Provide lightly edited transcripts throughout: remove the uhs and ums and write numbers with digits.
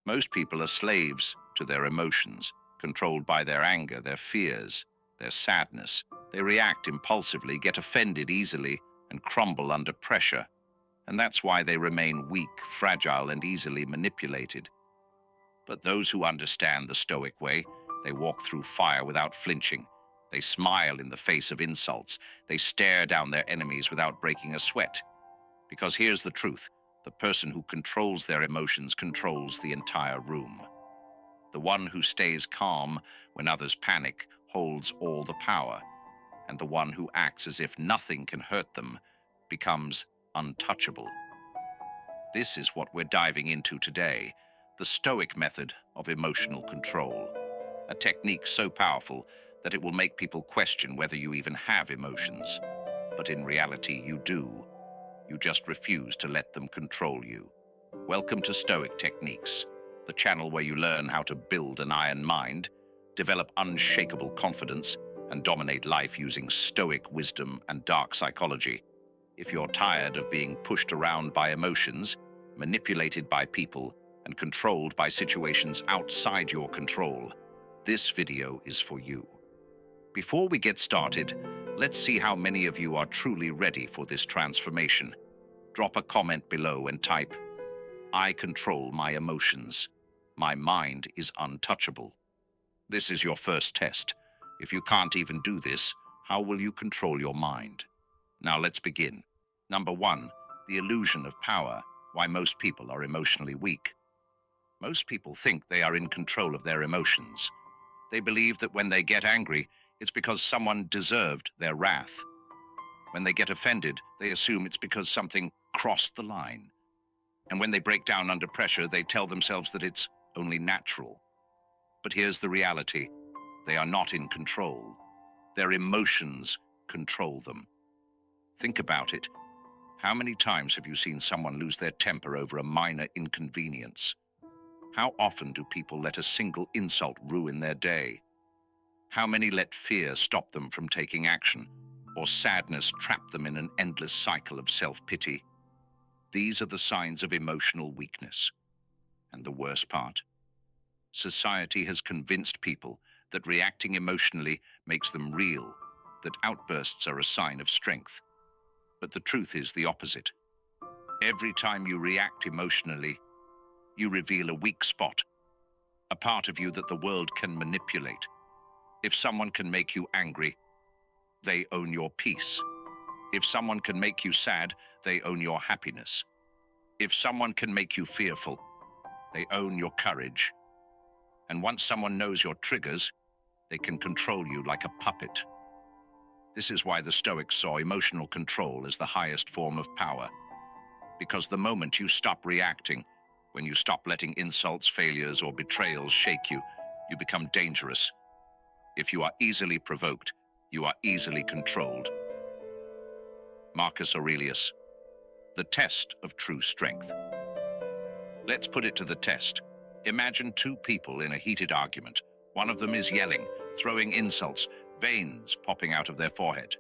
Most people are slaves to their emotions, controlled by their anger, their fears, their sadness. They react impulsively, get offended easily, and crumble under pressure. And that's why they remain weak, fragile, and easily manipulated. But those who understand the Stoic way, they walk through fire without flinching. They smile in the face of insults. They stare down their enemies without breaking a sweat. Because here's the truth. The person who controls their emotions controls the entire room. The one who stays calm when others panic holds all the power. And the one who acts as if nothing can hurt them becomes untouchable. This is what we're diving into today, the Stoic method of emotional control. A technique so powerful that it will make people question whether you even have emotions. But in reality, you do. You just refuse to let them control you. Welcome to Stoic Techniques, the channel where you learn how to build an iron mind, develop unshakable confidence, and dominate life using Stoic wisdom and dark psychology. If you're tired of being pushed around by emotions, manipulated by people, and controlled by situations outside your control, this video is for you. Before we get started, let's see how many of you are truly ready for this transformation. Drop a comment below and type, "I control my emotions. My mind is untouchable." This is your first test. If you can't even do this, how will you control your mind? Now let's begin. Number 1, the illusion of power, why most people are emotionally weak. Most people think they are in control of their emotions. They believe that when they get angry, it's because someone deserved their wrath. When they get offended, they assume it's because something crossed the line. And when they break down under pressure, they tell themselves that it's only natural. But here's the reality. They are not in control. Their emotions control them. Think about it. How many times have you seen someone lose their temper over a minor inconvenience? How often do people let a single insult ruin their day? How many let fear stop them from taking action, or sadness trap them in an endless cycle of self-pity? These are the signs of emotional weakness. And the worst part? Society has convinced people that reacting emotionally makes them real, that outbursts are a sign of strength. But the truth is the opposite. Every time you react emotionally, you reveal a weak spot, a part of you that the world can manipulate. If someone can make you angry, they own your peace. If someone can make you sad, they own your happiness. If someone can make you fearful, they own your courage. And once someone knows your triggers, they can control you like a puppet. This is why the Stoics saw emotional control as the highest form of power. Because the moment you stop reacting, when you stop letting insults, failures, or betrayals shake you, you become dangerous. If you are easily provoked, you are easily controlled. Marcus Aurelius, the test of true strength. Let's put it to the test. Imagine two people in a heated argument. One of them is yelling, throwing insults, veins popping out of their forehead.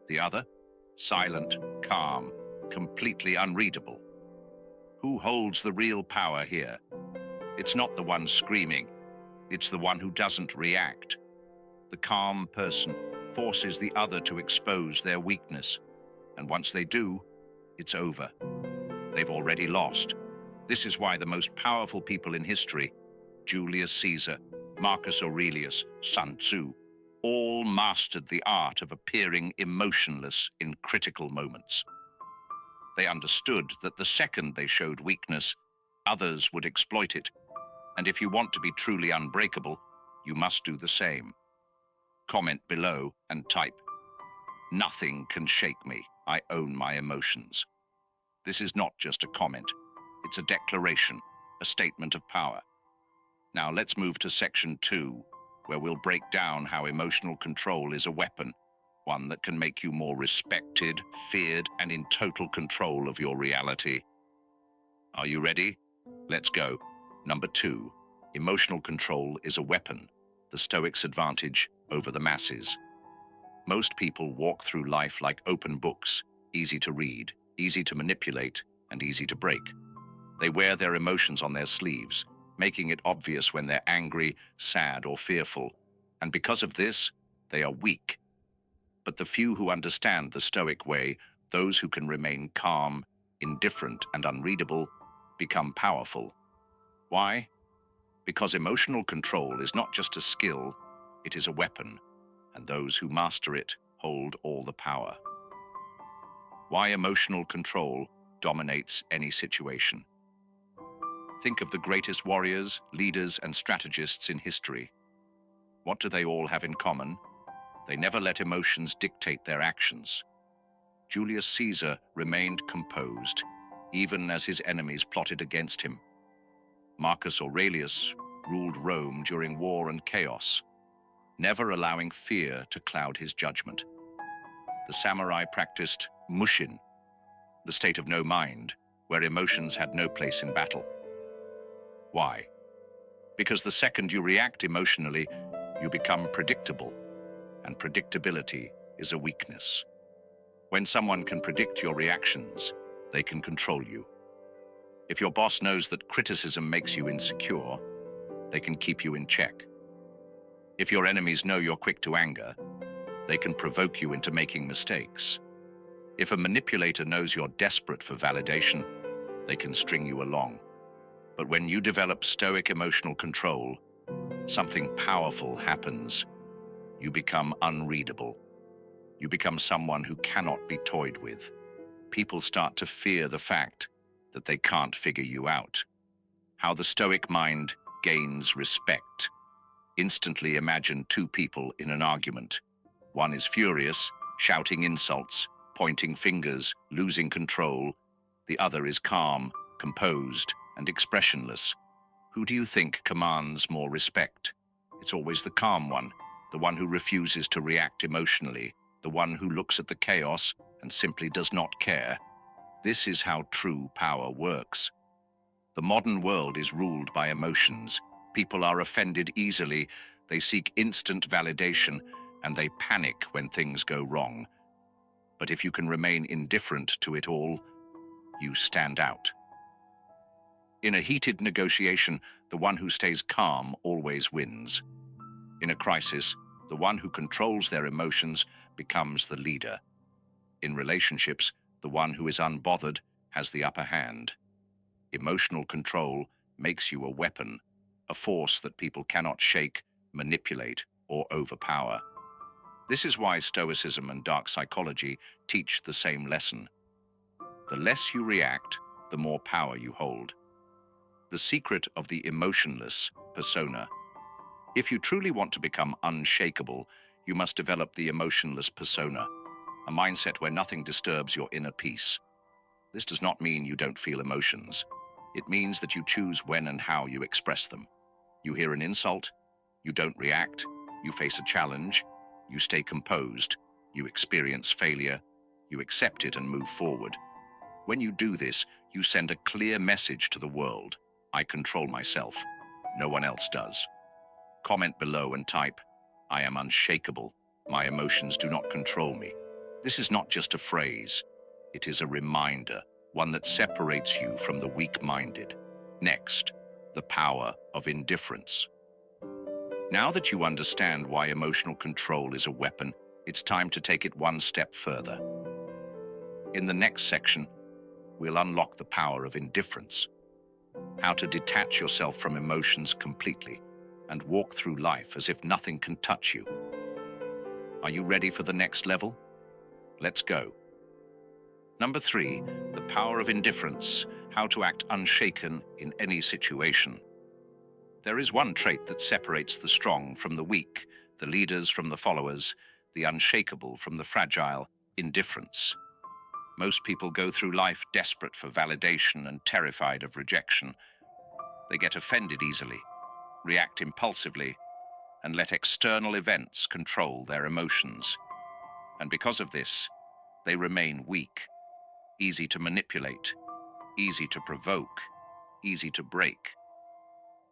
The other, silent, calm, completely unreadable. Who holds the real power here? It's not the one screaming. It's the one who doesn't react. The calm person forces the other to expose their weakness. And once they do, it's over. They've already lost. This is why the most powerful people in history, Julius Caesar, Marcus Aurelius, Sun Tzu, all mastered the art of appearing emotionless in critical moments. They understood that the second they showed weakness, others would exploit it. And if you want to be truly unbreakable, you must do the same. Comment below and type, "Nothing can shake me. I own my emotions." This is not just a comment. It's a declaration, a statement of power. Now let's move to section 2, where we'll break down how emotional control is a weapon, one that can make you more respected, feared, and in total control of your reality. Are you ready? Let's go. Number 2, emotional control is a weapon, the Stoics' advantage over the masses. Most people walk through life like open books, easy to read, easy to manipulate, and easy to break. They wear their emotions on their sleeves, making it obvious when they're angry, sad, or fearful. And because of this, they are weak. But the few who understand the Stoic way, those who can remain calm, indifferent, and unreadable, become powerful. Why? Because emotional control is not just a skill, it is a weapon, and those who master it hold all the power. Why emotional control dominates any situation. Think of the greatest warriors, leaders, and strategists in history. What do they all have in common? They never let emotions dictate their actions. Julius Caesar remained composed, even as his enemies plotted against him. Marcus Aurelius ruled Rome during war and chaos, never allowing fear to cloud his judgment. The samurai practiced mushin, the state of no mind, where emotions had no place in battle. Why? Because the second you react emotionally, you become predictable, and predictability is a weakness. When someone can predict your reactions, they can control you. If your boss knows that criticism makes you insecure, they can keep you in check. If your enemies know you're quick to anger, they can provoke you into making mistakes. If a manipulator knows you're desperate for validation, they can string you along. But when you develop Stoic emotional control, something powerful happens. You become unreadable. You become someone who cannot be toyed with. People start to fear the fact that they can't figure you out. How the Stoic mind gains respect. Instantly imagine two people in an argument. One is furious, shouting insults, pointing fingers, losing control. The other is calm, composed, and expressionless. Who do you think commands more respect? It's always the calm one, the one who refuses to react emotionally, the one who looks at the chaos and simply does not care. This is how true power works. The modern world is ruled by emotions. People are offended easily, they seek instant validation, and they panic when things go wrong. But if you can remain indifferent to it all, you stand out. In a heated negotiation, the one who stays calm always wins. In a crisis, the one who controls their emotions becomes the leader. In relationships, the one who is unbothered has the upper hand. Emotional control makes you a weapon, a force that people cannot shake, manipulate, or overpower. This is why Stoicism and dark psychology teach the same lesson. The less you react, the more power you hold. The secret of the emotionless persona. If you truly want to become unshakable, you must develop the emotionless persona, a mindset where nothing disturbs your inner peace. This does not mean you don't feel emotions. It means that you choose when and how you express them. You hear an insult, you don't react, you face a challenge, you stay composed, you experience failure, you accept it and move forward. When you do this, you send a clear message to the world. I control myself. No one else does. Comment below and type, I am unshakable. My emotions do not control me. This is not just a phrase. It is a reminder, one that separates you from the weak-minded. Next, the power of indifference. Now that you understand why emotional control is a weapon, it's time to take it one step further. In the next section, we'll unlock the power of indifference, how to detach yourself from emotions completely and walk through life as if nothing can touch you. Are you ready for the next level? Let's go. Number 3, the power of indifference, how to act unshaken in any situation. There is one trait that separates the strong from the weak, the leaders from the followers, the unshakable from the fragile: indifference. Most people go through life desperate for validation and terrified of rejection. They get offended easily, react impulsively, and let external events control their emotions. And because of this, they remain weak, easy to manipulate, easy to provoke, easy to break.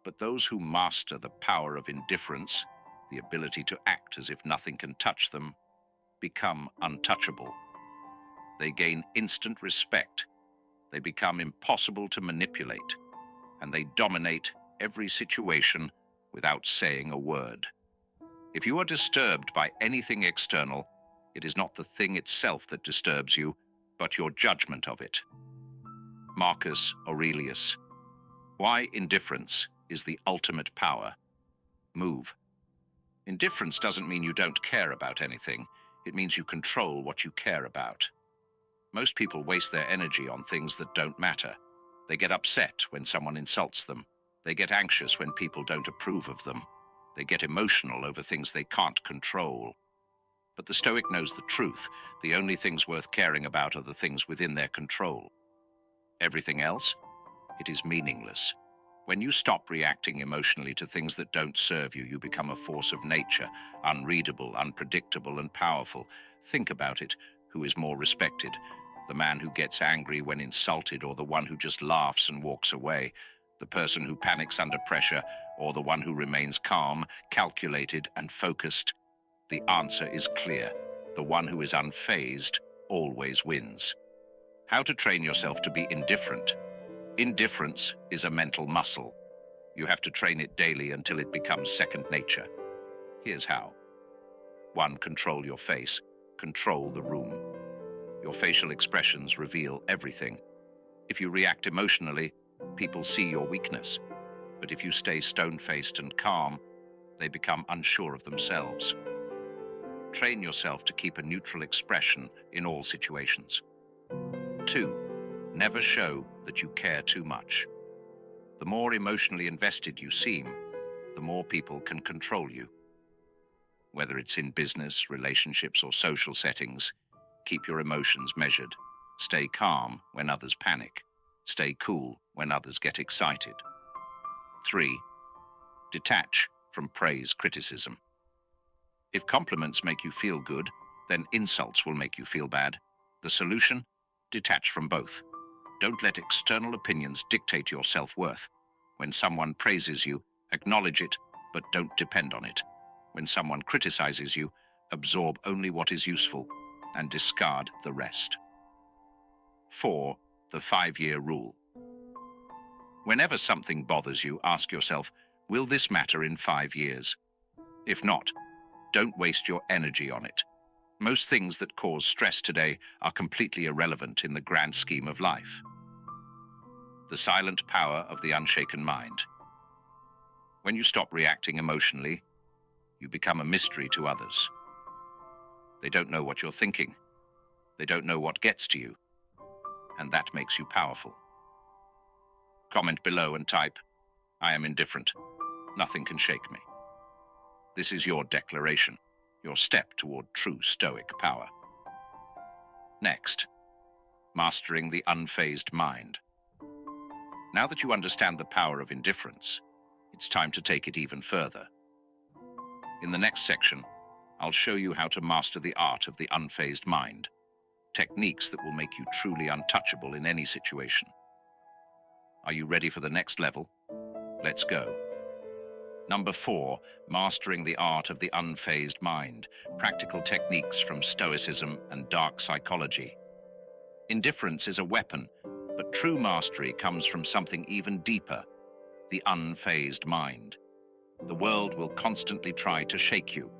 But those who master the power of indifference, the ability to act as if nothing can touch them, become untouchable. They gain instant respect, they become impossible to manipulate, and they dominate every situation without saying a word. If you are disturbed by anything external, it is not the thing itself that disturbs you, but your judgment of it. Marcus Aurelius. Why indifference is the ultimate power. Move. Indifference doesn't mean you don't care about anything. It means you control what you care about. Most people waste their energy on things that don't matter. They get upset when someone insults them. They get anxious when people don't approve of them. They get emotional over things they can't control. But the Stoic knows the truth. The only things worth caring about are the things within their control. Everything else, it is meaningless. When you stop reacting emotionally to things that don't serve you, you become a force of nature, unreadable, unpredictable, and powerful. Think about it. Who is more respected? The man who gets angry when insulted, or the one who just laughs and walks away? The person who panics under pressure, or the one who remains calm, calculated, and focused? The answer is clear. The one who is unfazed always wins. How to train yourself to be indifferent. Indifference is a mental muscle. You have to train it daily until it becomes second nature. Here's how. 1. Control your face. Control the room. Your facial expressions reveal everything. If you react emotionally, people see your weakness. But if you stay stone-faced and calm, they become unsure of themselves. Train yourself to keep a neutral expression in all situations. 2. Never show that you care too much. The more emotionally invested you seem, the more people can control you. Whether it's in business, relationships, or social settings, keep your emotions measured. Stay calm when others panic. Stay cool when others get excited. 3. Detach from praise criticism. If compliments make you feel good, then insults will make you feel bad. The solution? Detach from both. Don't let external opinions dictate your self-worth. When someone praises you, acknowledge it, but don't depend on it. When someone criticizes you, absorb only what is useful and discard the rest. 4. The 5-year rule. Whenever something bothers you, ask yourself, will this matter in 5 years? If not, don't waste your energy on it. Most things that cause stress today are completely irrelevant in the grand scheme of life. The silent power of the unshaken mind. When you stop reacting emotionally, you become a mystery to others. They don't know what you're thinking. They don't know what gets to you. And that makes you powerful. Comment below and type, I am indifferent. Nothing can shake me. This is your declaration, your step toward true Stoic power. Next, mastering the unfazed mind. Now that you understand the power of indifference, it's time to take it even further. In the next section, I'll show you how to master the art of the unfazed mind, techniques that will make you truly untouchable in any situation. Are you ready for the next level? Let's go. Number 4, mastering the art of the unfazed mind, practical techniques from Stoicism and dark psychology. Indifference is a weapon, but true mastery comes from something even deeper, the unfazed mind. The world will constantly try to shake you.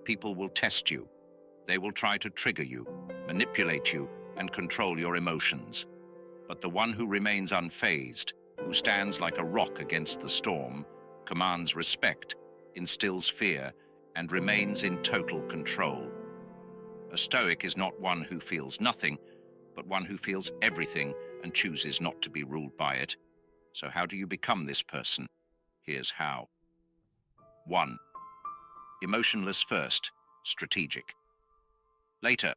People will test you. They will try to trigger you, manipulate you, and control your emotions. But the one who remains unfazed, who stands like a rock against the storm, commands respect, instills fear, and remains in total control. A Stoic is not one who feels nothing, but one who feels everything and chooses not to be ruled by it. So how do you become this person? Here's how. 1. Emotionless first, strategic. Later.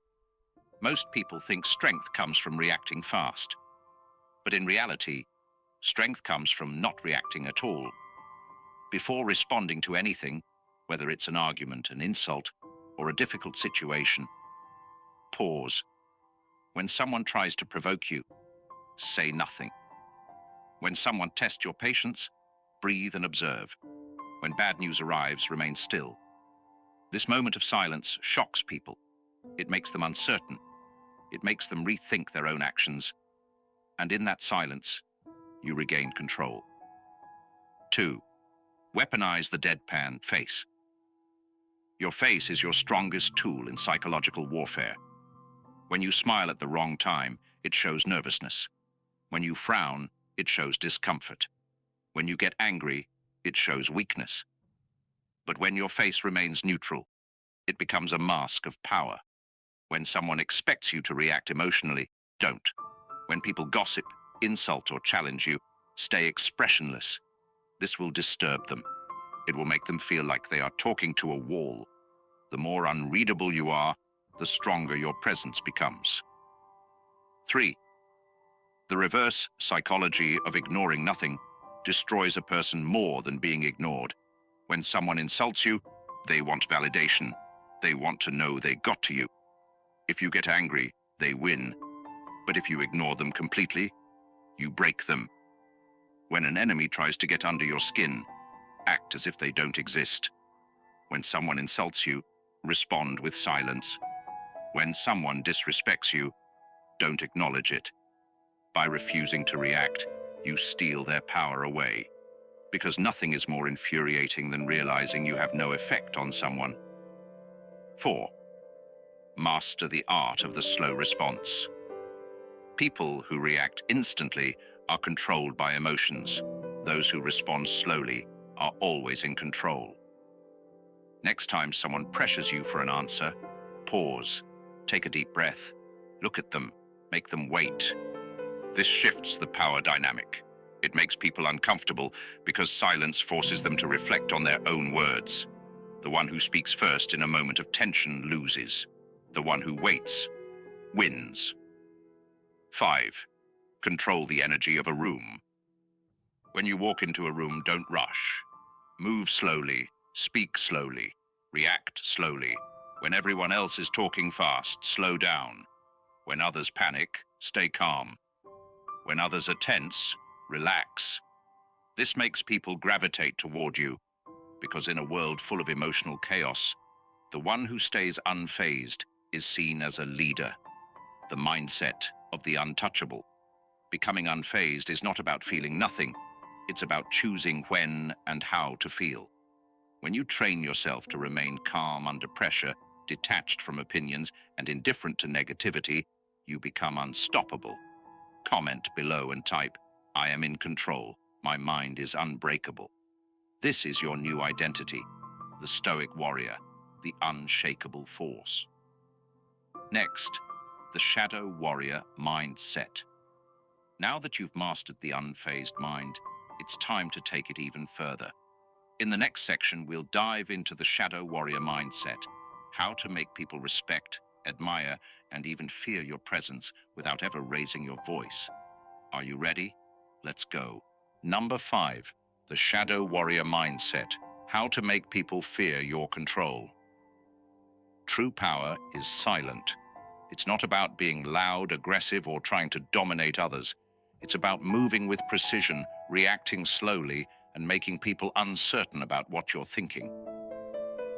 Most people think strength comes from reacting fast. But in reality, strength comes from not reacting at all. Before responding to anything, whether it's an argument, an insult, or a difficult situation, pause. When someone tries to provoke you, say nothing. When someone tests your patience, breathe and observe. When bad news arrives, remain still. This moment of silence shocks people. It makes them uncertain. It makes them rethink their own actions. And in that silence, you regain control. 2. Weaponize the deadpan face. Your face is your strongest tool in psychological warfare. When you smile at the wrong time, it shows nervousness. When you frown, it shows discomfort. When you get angry, it shows weakness. But when your face remains neutral, it becomes a mask of power. When someone expects you to react emotionally, don't. When people gossip, insult, or challenge you, stay expressionless. This will disturb them. It will make them feel like they are talking to a wall. The more unreadable you are, the stronger your presence becomes. 3. The reverse psychology of ignoring nothing destroys a person more than being ignored. When someone insults you, they want validation. They want to know they got to you. If you get angry, they win. But if you ignore them completely, you break them. When an enemy tries to get under your skin, act as if they don't exist. When someone insults you, respond with silence. When someone disrespects you, don't acknowledge it. By refusing to react, you steal their power away. Because nothing is more infuriating than realizing you have no effect on someone. 4. Master the art of the slow response. People who react instantly are controlled by emotions. Those who respond slowly are always in control. Next time someone pressures you for an answer, pause, take a deep breath, look at them, make them wait. This shifts the power dynamic. It makes people uncomfortable because silence forces them to reflect on their own words. The one who speaks first in a moment of tension loses. The one who waits wins. 5. Control the energy of a room. When you walk into a room, don't rush. Move slowly, speak slowly, react slowly. When everyone else is talking fast, slow down. When others panic, stay calm. When others are tense, relax. This makes people gravitate toward you, because in a world full of emotional chaos, the one who stays unfazed is seen as a leader, the mindset of the untouchable. Becoming unfazed is not about feeling nothing, it's about choosing when and how to feel. When you train yourself to remain calm under pressure, detached from opinions, and indifferent to negativity, you become unstoppable. Comment below and type, "I am in control. My mind is unbreakable." This is your new identity, the Stoic warrior, the unshakable force. Next, the shadow warrior mindset. Now that you've mastered the unfazed mind, it's time to take it even further. In the next section, we'll dive into the shadow warrior mindset, how to make people respect, admire, and even fear your presence without ever raising your voice. Are you ready? Let's go. Number 5, the shadow warrior mindset, how to make people fear your control. True power is silent. It's not about being loud, aggressive, or trying to dominate others. It's about moving with precision, reacting slowly, and making people uncertain about what you're thinking.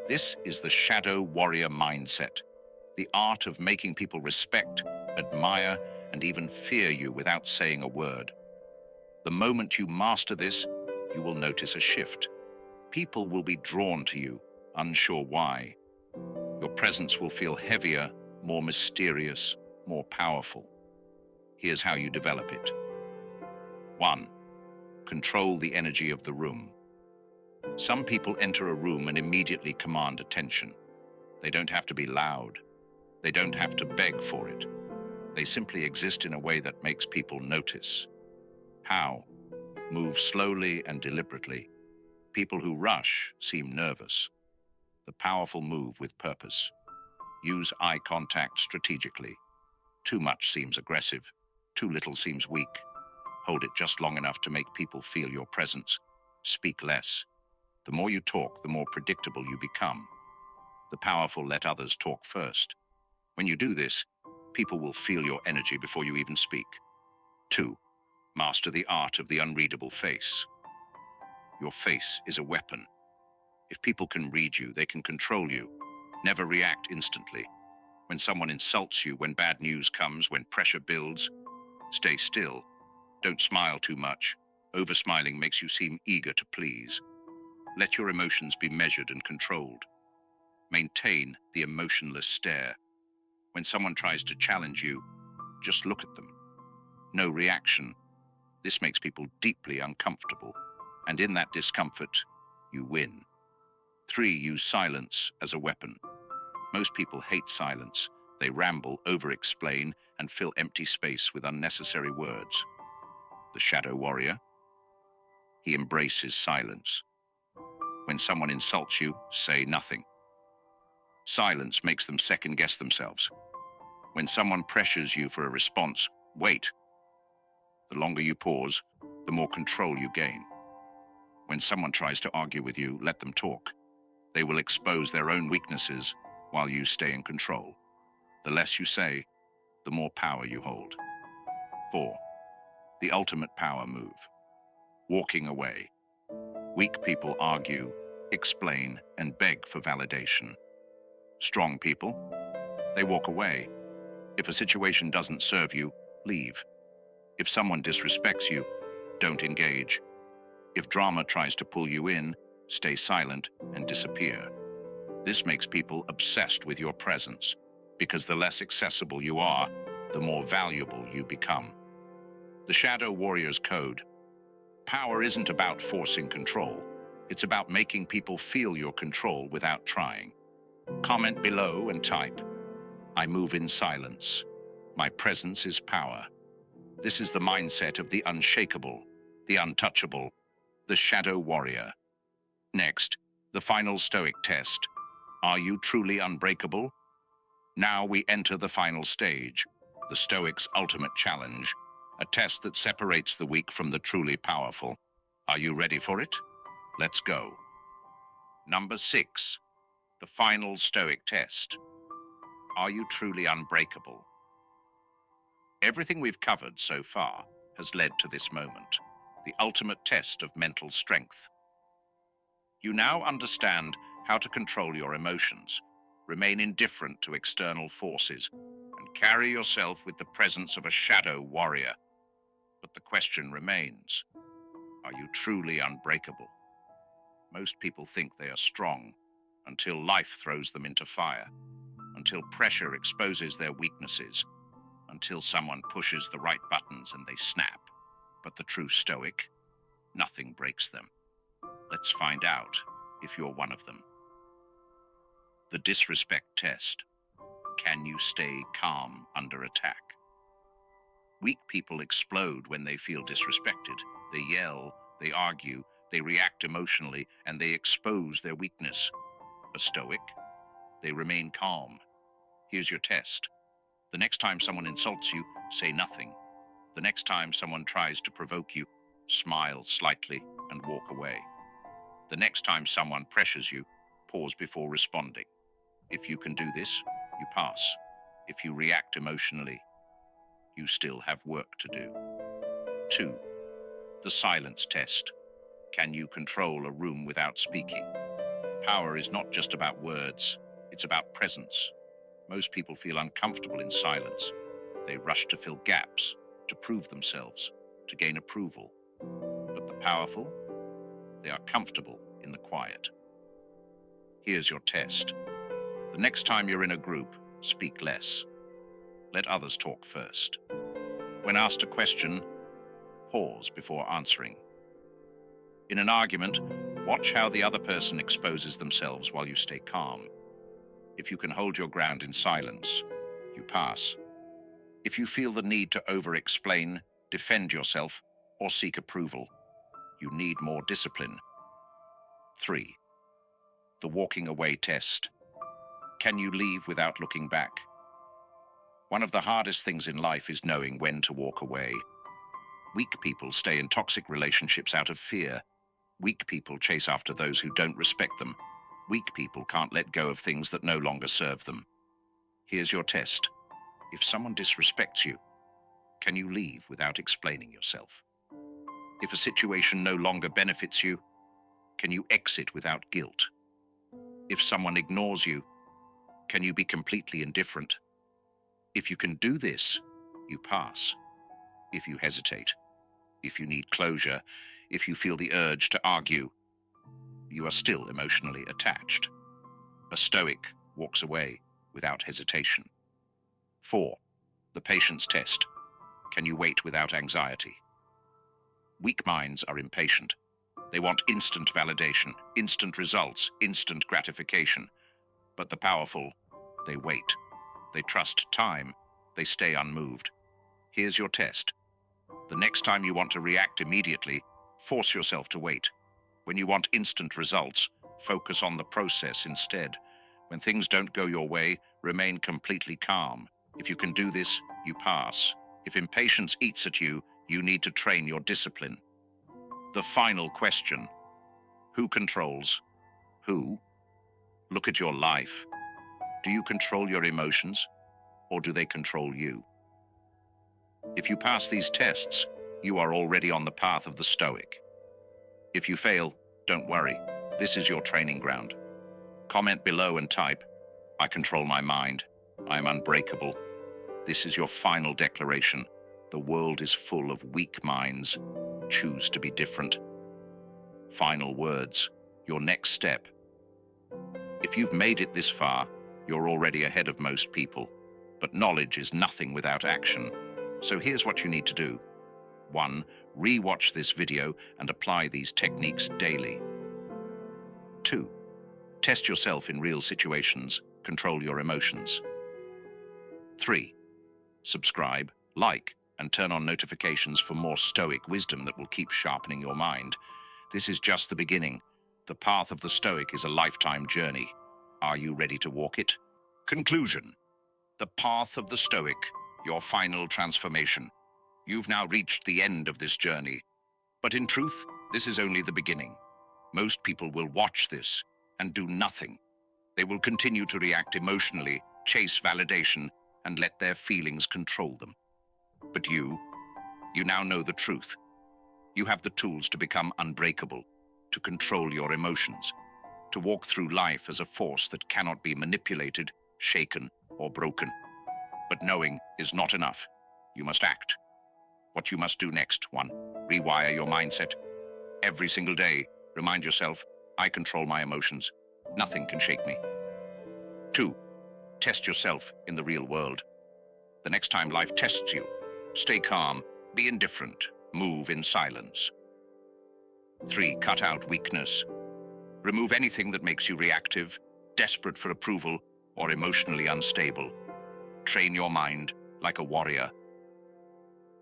This is the shadow warrior mindset, the art of making people respect, admire, and even fear you without saying a word. The moment you master this, you will notice a shift. People will be drawn to you, unsure why. Your presence will feel heavier, more mysterious, more powerful. Here's how you develop it. 1. Control the energy of the room. Some people enter a room and immediately command attention. They don't have to be loud. They don't have to beg for it. They simply exist in a way that makes people notice. How? Move slowly and deliberately. People who rush seem nervous. The powerful move with purpose. Use eye contact strategically. Too much seems aggressive. Too little seems weak. Hold it just long enough to make people feel your presence. Speak less. The more you talk, the more predictable you become. The powerful let others talk first. When you do this, people will feel your energy before you even speak. 2. Master the art of the unreadable face. Your face is a weapon. If people can read you, they can control you. Never react instantly. When someone insults you, when bad news comes, when pressure builds, stay still. Don't smile too much. Oversmiling makes you seem eager to please. Let your emotions be measured and controlled. Maintain the emotionless stare. When someone tries to challenge you, just look at them. No reaction. This makes people deeply uncomfortable, and in that discomfort, you win. 3. Use silence as a weapon. Most people hate silence. They ramble, over-explain, and fill empty space with unnecessary words. The shadow warrior? He embraces silence. When someone insults you, say nothing. Silence makes them second-guess themselves. When someone pressures you for a response, wait. The longer you pause, the more control you gain. When someone tries to argue with you, let them talk. They will expose their own weaknesses while you stay in control. The less you say, the more power you hold. 4. The ultimate power move. Walking away. Weak people argue, explain, and beg for validation. Strong people, they walk away. If a situation doesn't serve you, leave. If someone disrespects you, don't engage. If drama tries to pull you in, stay silent and disappear. This makes people obsessed with your presence, because the less accessible you are, the more valuable you become. The Shadow Warrior's Code. Power isn't about forcing control. It's about making people feel your control without trying. Comment below and type, "I move in silence. My presence is power." This is the mindset of the unshakable, the untouchable, the Shadow Warrior. Next, the final Stoic test. Are you truly unbreakable? Now we enter the final stage, the Stoics' ultimate challenge, a test that separates the weak from the truly powerful. Are you ready for it? Let's go. Number 6, the final Stoic test. Are you truly unbreakable? Everything we've covered so far has led to this moment, the ultimate test of mental strength. You now understand how to control your emotions, remain indifferent to external forces, and carry yourself with the presence of a shadow warrior. But the question remains, are you truly unbreakable? Most people think they are strong until life throws them into fire, until pressure exposes their weaknesses, until someone pushes the right buttons and they snap. But the true Stoic, nothing breaks them. Let's find out if you're one of them. The disrespect test. Can you stay calm under attack? Weak people explode when they feel disrespected. They yell, they argue, they react emotionally, and they expose their weakness. A Stoic, they remain calm. Here's your test. The next time someone insults you, say nothing. The next time someone tries to provoke you, smile slightly and walk away. The next time someone pressures you, pause before responding. If you can do this, you pass. If you react emotionally, you still have work to do. 2. The silence test. Can you control a room without speaking? Power is not just about words, it's about presence. Most people feel uncomfortable in silence. They rush to fill gaps, to prove themselves, to gain approval. But the powerful, they are comfortable in the quiet. Here's your test. The next time you're in a group, speak less. Let others talk first. When asked a question, pause before answering. In an argument, watch how the other person exposes themselves while you stay calm. If you can hold your ground in silence, you pass. If you feel the need to over-explain, defend yourself, or seek approval, you need more discipline. 3. The walking away test. Can you leave without looking back? One of the hardest things in life is knowing when to walk away. Weak people stay in toxic relationships out of fear. Weak people chase after those who don't respect them. Weak people can't let go of things that no longer serve them. Here's your test. If someone disrespects you, can you leave without explaining yourself? If a situation no longer benefits you, can you exit without guilt? If someone ignores you, can you be completely indifferent? If you can do this, you pass. If you hesitate, if you need closure, if you feel the urge to argue, you are still emotionally attached. A Stoic walks away without hesitation. 4. The patience test. Can you wait without anxiety? Weak minds are impatient. They want instant validation, instant results, instant gratification. But the powerful, they wait. They trust time. They stay unmoved. Here's your test. The next time you want to react immediately, force yourself to wait. When you want instant results, focus on the process instead. When things don't go your way, remain completely calm. If you can do this, you pass. If impatience eats at you, you need to train your discipline. The final question: who controls who? Look at your life. Do you control your emotions, or do they control you? If you pass these tests, you are already on the path of the Stoic. If you fail, don't worry. This is your training ground. Comment below and type, "I control my mind. I am unbreakable." This is your final declaration. The world is full of weak minds. Choose to be different. Final words, your next step. If you've made it this far, you're already ahead of most people. But knowledge is nothing without action. So here's what you need to do. 1. Re-watch this video and apply these techniques daily. 2. Test yourself in real situations. Control your emotions. 3. Subscribe, like, and turn on notifications for more Stoic wisdom that will keep sharpening your mind. This is just the beginning. The path of the Stoic is a lifetime journey. Are you ready to walk it? Conclusion. The path of the Stoic, your final transformation. You've now reached the end of this journey. But in truth, this is only the beginning. Most people will watch this and do nothing. They will continue to react emotionally, chase validation, and let their feelings control them. But you now know the truth. You have the tools to become unbreakable, to control your emotions, to walk through life as a force that cannot be manipulated, shaken, or broken. But knowing is not enough. You must act. What you must do next: 1. Rewire your mindset. Every single day, remind yourself, I control my emotions. Nothing can shake me. 2. Test yourself in the real world. The next time life tests you, stay calm, be indifferent, move in silence. 3. Cut out weakness. Remove anything that makes you reactive, desperate for approval, or emotionally unstable. Train your mind like a warrior.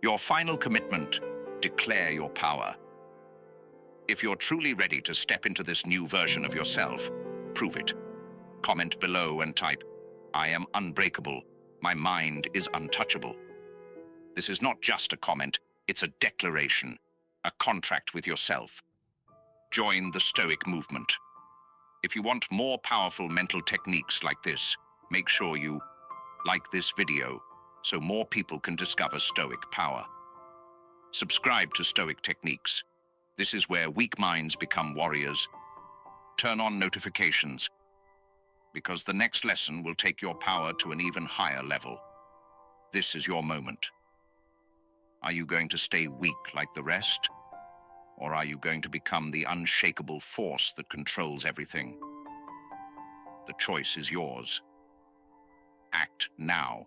Your final commitment: declare your power. If you're truly ready to step into this new version of yourself, prove it. Comment below and type, I am unbreakable. My mind is untouchable. This is not just a comment, it's a declaration, a contract with yourself. Join the Stoic movement. If you want more powerful mental techniques like this, make sure you like this video so more people can discover Stoic power. Subscribe to Stoic Techniques. This is where weak minds become warriors. Turn on notifications, because the next lesson will take your power to an even higher level. This is your moment. Are you going to stay weak like the rest? Or are you going to become the unshakable force that controls everything? The choice is yours. Act now.